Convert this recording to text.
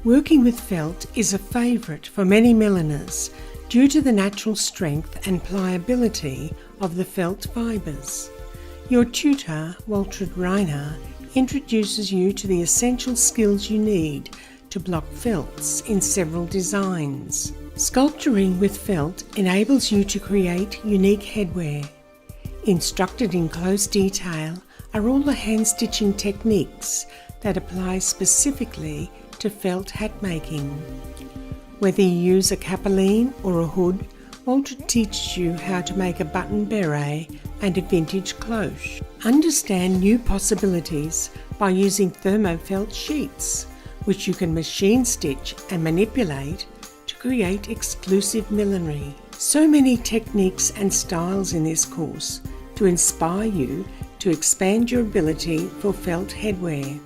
Working with felt is a favourite for many milliners due to the natural strength and pliability of the felt fibres. Your tutor, Waltrid Reiner, introduces you to the essential skills you need to block felts in several designs. Sculpturing with felt enables you to create unique headwear. Instructed in close detail are all the hand stitching techniques that apply specifically to felt hat making. Whether you use a capeline or a hood, Waltrid teaches you how to make a button beret and a vintage cloche. Understand new possibilities by using thermofelt sheets, which you can machine stitch and manipulate to create exclusive millinery. So many techniques and styles in this course to inspire you to expand your ability for felt headwear.